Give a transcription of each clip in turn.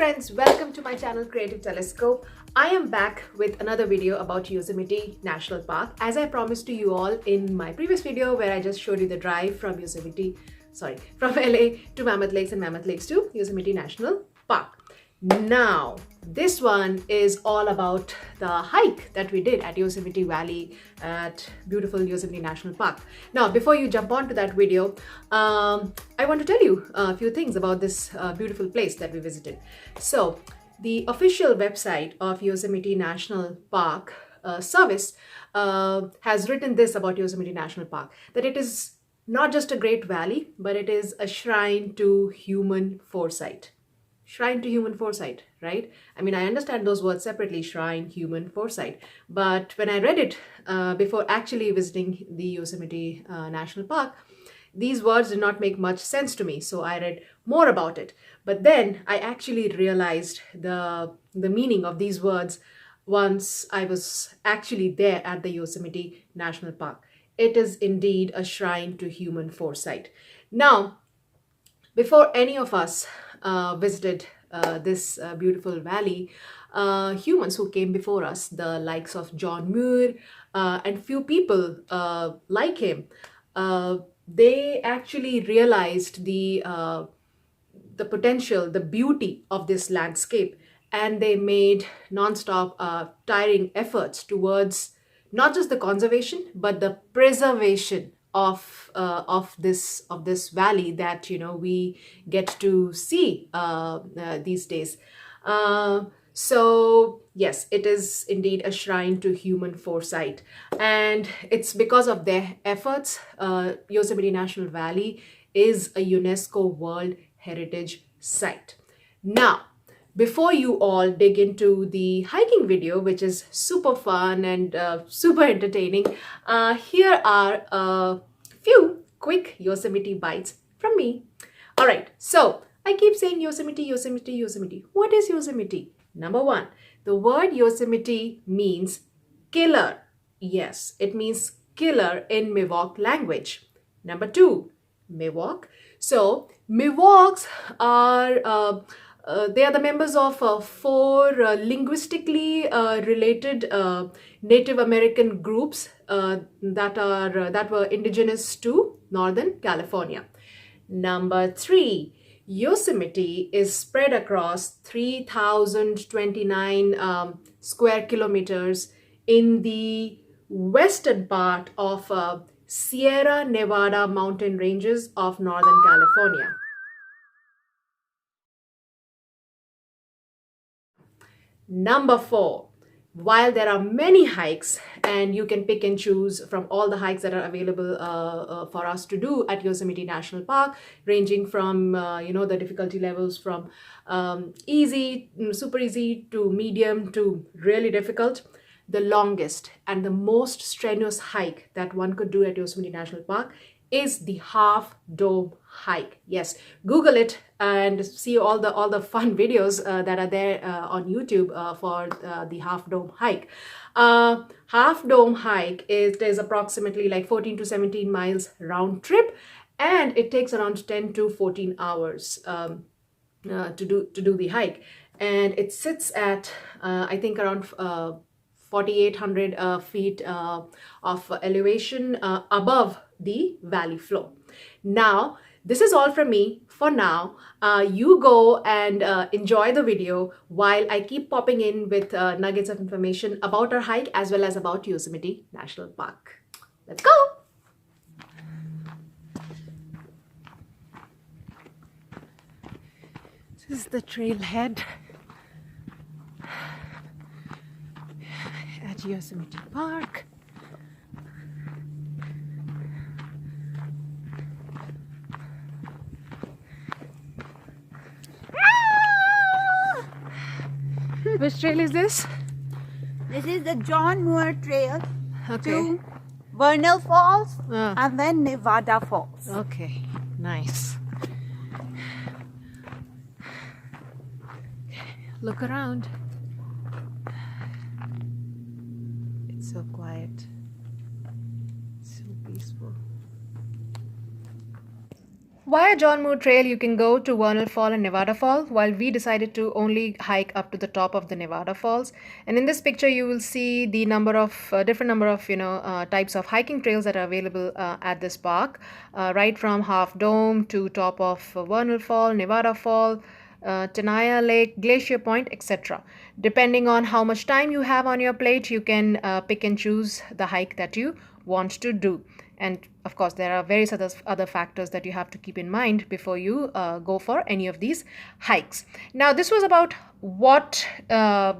friends, welcome to my channel Creative Telescope. I am back with another video about Yosemite National Park, as I promised to you all in my previous video where I just showed you the drive from from LA to Mammoth Lakes and Mammoth Lakes to Yosemite National Park. Now, this one is all about the hike that we did at Yosemite Valley at beautiful Yosemite National Park. Now, before you jump on to that video, I want to tell you a few things about this beautiful place that we visited. So, the official website of Yosemite National Park service has written this about Yosemite National Park, that it is not just a great valley, but it is a shrine to human foresight. Shrine to human foresight, right? I mean, I understand those words separately, shrine, human, foresight. But when I read it before actually visiting the Yosemite National Park, these words did not make much sense to me. So I read more about it. But then I actually realized the meaning of these words once I was actually there at the Yosemite National Park. It is indeed a shrine to human foresight. Now, before any of us visited this beautiful valley, humans who came before us, the likes of John Muir and few people like him, they actually realized the potential, the beauty of this landscape, and they made non-stop tiring efforts towards not just the conservation but the preservation of this valley that we get to see these days. So yes, it is indeed a shrine to human foresight, and it's because of their efforts Yosemite National Valley is a UNESCO World Heritage Site. Now, before you all dig into the hiking video, which is super fun and super entertaining, here are a few quick Yosemite bites from me. All right, so I keep saying Yosemite, Yosemite, Yosemite. What is Yosemite? Number one, the word Yosemite means killer. Yes, it means killer in Miwok language. Number two, Miwok. So Miwoks are they are the members of four linguistically related Native American groups that were indigenous to Northern California. Number three, Yosemite is spread across 3,029 square kilometers in the western part of Sierra Nevada mountain ranges of Northern California. Number four, while there are many hikes and you can pick and choose from all the hikes that are available for us to do at Yosemite National Park, ranging from the difficulty levels from easy, super easy to medium to really difficult, the longest and the most strenuous hike that one could do at Yosemite National Park is the Half Dome hike. Yes, Google it and see all the fun videos that are there on YouTube for the Half Dome hike. Half Dome hike is approximately like 14 to 17 miles round trip, and it takes around 10 to 14 hours to do the hike, and it sits at I think around 4,800 feet of elevation above the valley floor. Now, this is all from me for now. You go and enjoy the video while I keep popping in with nuggets of information about our hike as well as about Yosemite National Park. Let's go! This is the trailhead at Yosemite Park. Which trail is this? This is the John Muir Trail Okay. to Vernal Falls and then Nevada Falls. Okay, nice. Look around. It's so quiet, so peaceful. Via John Muir Trail, you can go to Vernal Fall and Nevada Fall, while we decided to only hike up to the top of the Nevada Falls. And in this picture, you will see the number of different number of types of hiking trails that are available at this park, right from Half Dome to top of Vernal Fall, Nevada Fall, Tenaya Lake, Glacier Point, etc. Depending on how much time you have on your plate, you can pick and choose the hike that you want to do. And of course, there are various other factors that you have to keep in mind before you go for any of these hikes. Now, this was about what,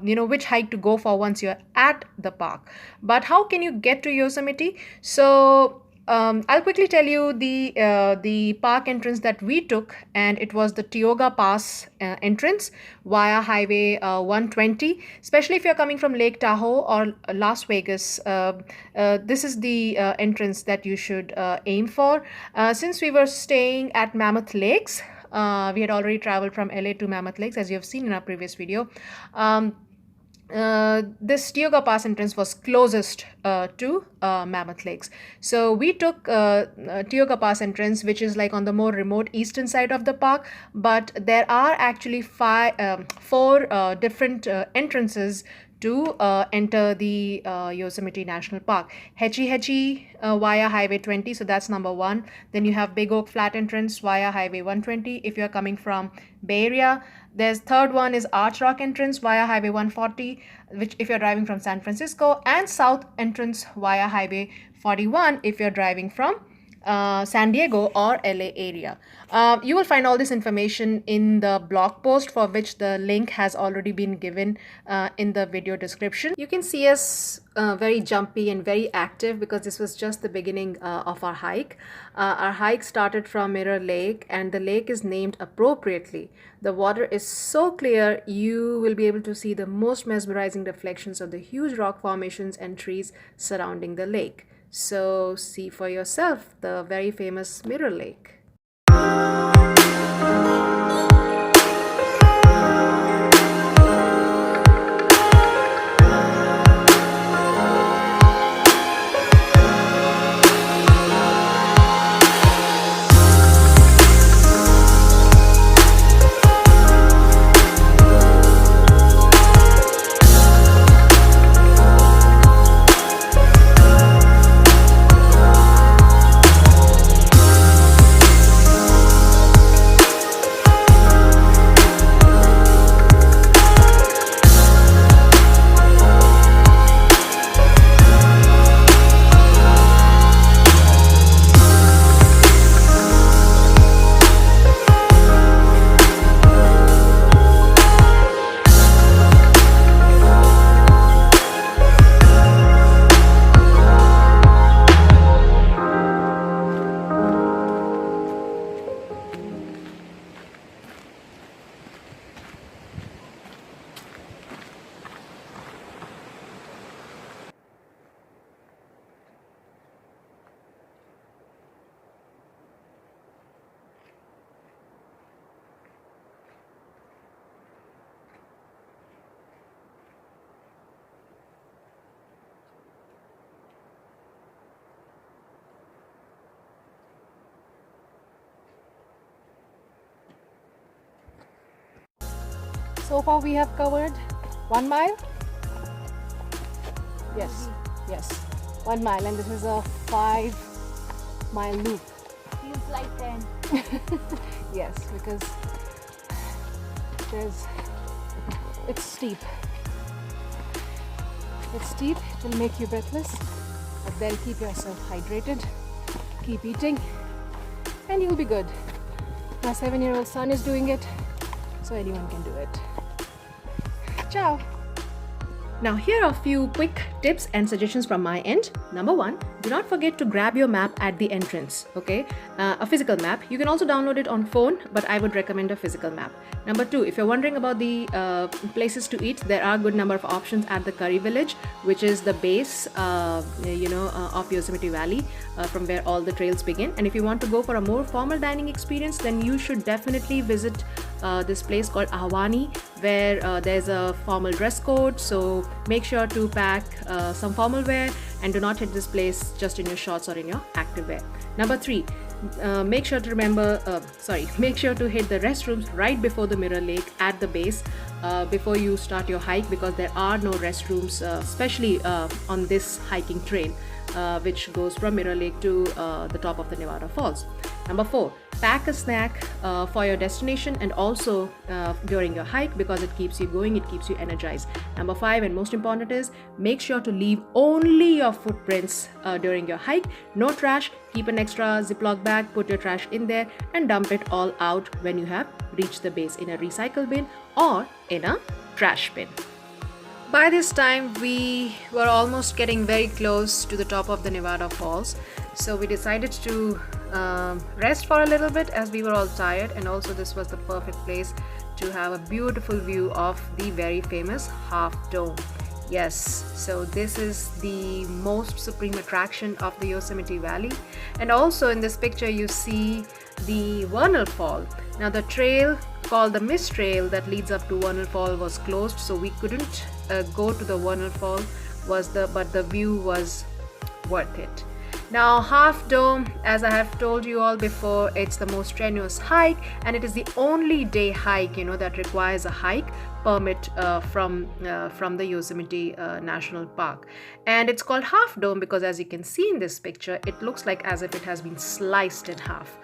which hike to go for once you're at the park. But how can you get to Yosemite? So, I'll quickly tell you the park entrance that we took, and it was the Tioga Pass entrance via Highway 120. Especially if you're coming from Lake Tahoe or Las Vegas, this is the entrance that you should aim for. Since we were staying at Mammoth Lakes, we had already traveled from LA to Mammoth Lakes, as you have seen in our previous video. This Tioga Pass entrance was closest to Mammoth Lakes. So we took Tioga Pass entrance, which is like on the more remote eastern side of the park, but there are actually four different entrances to enter the Yosemite National Park. Hetchy Hetchy via Highway 20, so that's number one. Then you have Big Oak Flat entrance via Highway 120 if you're coming from Bay Area. There's third one is Arch Rock entrance via Highway 140, which if you're driving from San Francisco, and South entrance via Highway 41 if you're driving from San Diego or LA area. You will find all this information in the blog post, for which the link has already been given in the video description. You can see us very jumpy and very active because this was just the beginning of our hike. Our hike started from Mirror Lake, and the lake is named appropriately. The water is so clear, you will be able to see the most mesmerizing reflections of the huge rock formations and trees surrounding the lake. So see for yourself the very famous Mirror Lake. So far we have covered 1 mile. Yes, 1 mile, and this is a 5-mile loop. Feels like 10. Yes, because it's steep. It's steep, it will make you breathless, but then keep yourself hydrated, keep eating, and you'll be good. My 7-year-old son is doing it, so anyone can do it. Ciao! Now here are a few quick tips and suggestions from my end. Number 1, do not forget to grab your map at the entrance, okay? A physical map. You can also download it on phone, but I would recommend a physical map. Number 2, if you're wondering about the places to eat, there are a good number of options at the Curry Village, which is the base, of Yosemite Valley, from where all the trails begin. And if you want to go for a more formal dining experience, then you should definitely visit this place called Ahwahnee, where there's a formal dress code. So make sure to pack some formal wear and do not hit this place just in your shorts or in your active wear. Number 3, make sure to make sure to hit the restrooms right before the Mirror Lake at the base before you start your hike, because there are no restrooms, especially on this hiking trail, which goes from Mirror Lake to the top of the Nevada Falls. Number 4, pack a snack for your destination and also during your hike, because it keeps you going, it keeps you energized. Number 5, and most important, is make sure to leave only your footprints during your hike. No trash. Keep an extra Ziploc bag, put your trash in there and dump it all out when you have reached the base in a recycle bin or in a trash bin. By this time, we were almost getting very close to the top of the Nevada Falls, so we decided to rest for a little bit as we were all tired, and also this was the perfect place to have a beautiful view of the very famous Half Dome. Yes, so this is the most supreme attraction of the Yosemite Valley, and also in this picture you see the Vernal Fall. Now the trail called the Mist Trail that leads up to Vernal Fall was closed, so we couldn't go to the Vernal Fall, but the view was worth it. Now Half Dome, as I have told you all before, it's the most strenuous hike, and it is the only day hike that requires a hike permit from the Yosemite National Park. And it's called Half Dome because, as you can see in this picture, it looks like as if it has been sliced in half,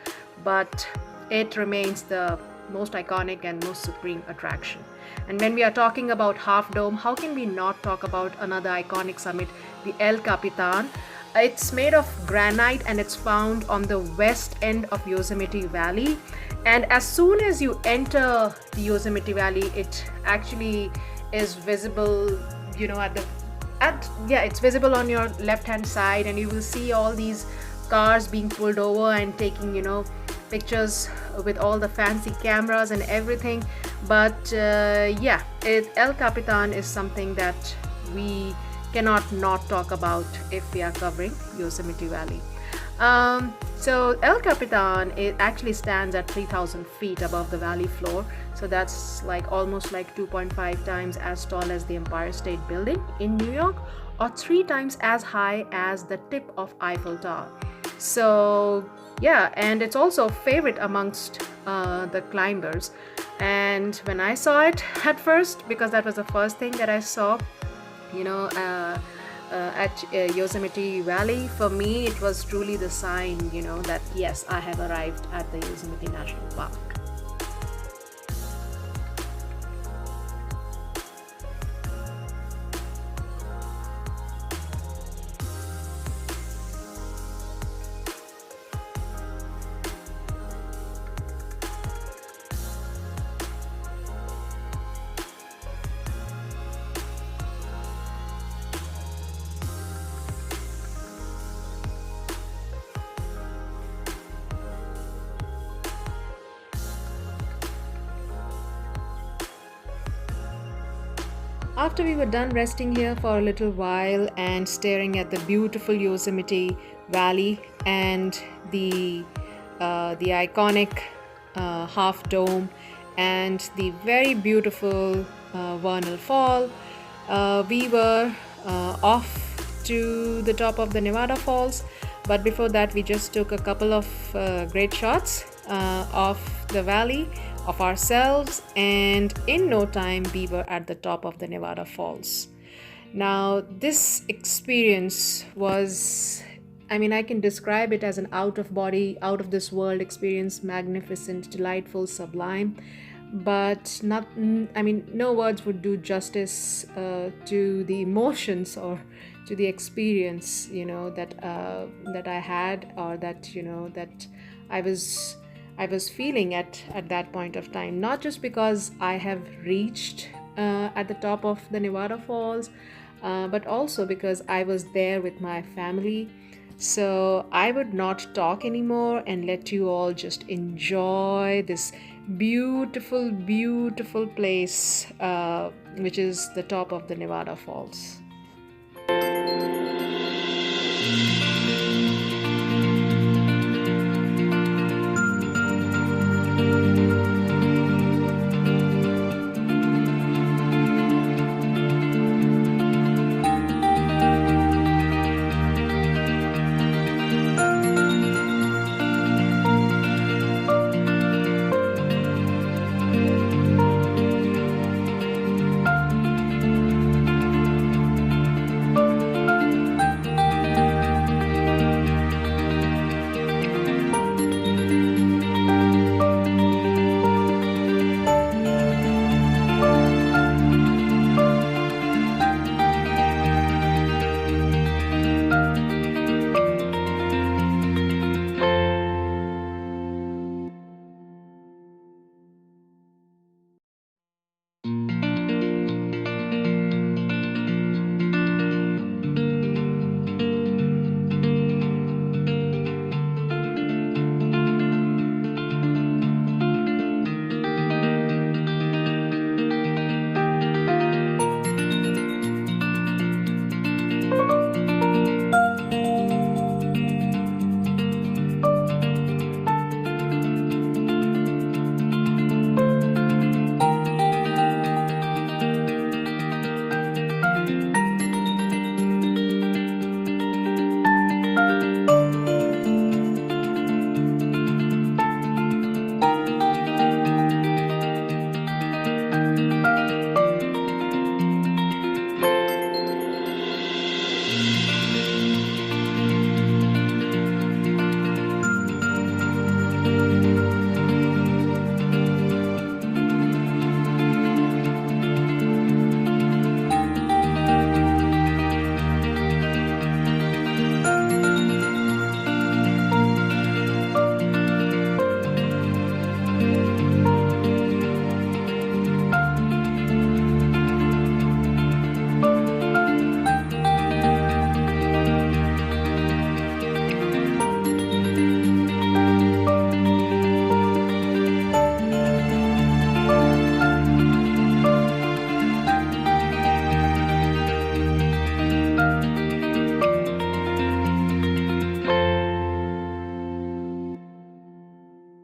but it remains the most iconic and most supreme attraction. And when we are talking about Half Dome, how can we not talk about another iconic summit, the El Capitan? It's made of granite and it's found on the west end of Yosemite Valley. And as soon as you enter the Yosemite Valley, it actually is visible, it's visible on your left hand side, and you will see all these cars being pulled over and taking, pictures with all the fancy cameras and everything. But El Capitan is something that we cannot not talk about if we are covering Yosemite Valley. So El Capitan, it actually stands at 3,000 feet above the valley floor, so that's almost 2.5 times as tall as the Empire State Building in New York, or 3 times as high as the tip of Eiffel Tower. So yeah, and it's also a favorite amongst the climbers. And when I saw it at first, because that was the first thing that I saw at Yosemite Valley, for me it was truly the sign that yes, I have arrived at the Yosemite National Park. After we were done resting here for a little while and staring at the beautiful Yosemite Valley and the iconic Half Dome and the very beautiful Vernal Fall, we were off to the top of the Nevada Falls. But before that, we just took a couple of great shots of the valley, of ourselves, and in no time we were at the top of the Nevada Falls. Now this experience was, I can describe it as an out of this world experience, magnificent, delightful, sublime, but no words would do justice to the emotions or to the experience that I had, or that I was feeling at that point of time. Not just because I have reached at the top of the Nevada Falls, but also because I was there with my family. So I would not talk anymore and let you all just enjoy this beautiful, beautiful place, which is the top of the Nevada Falls.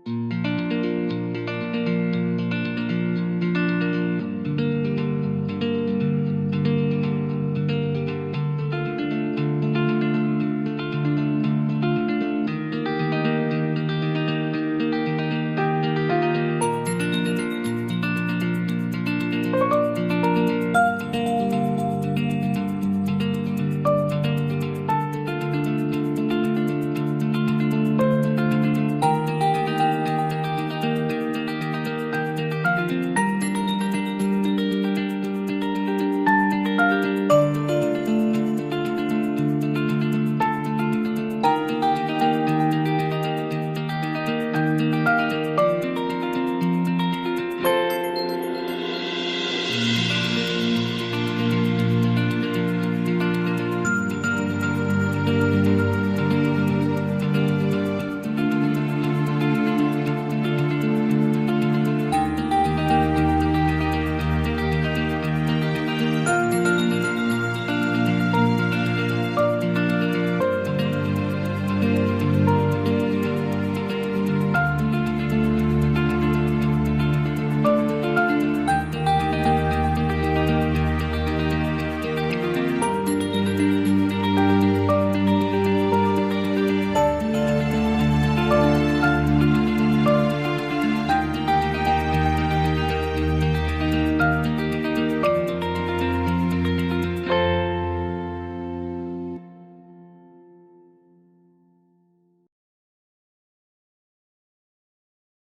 you.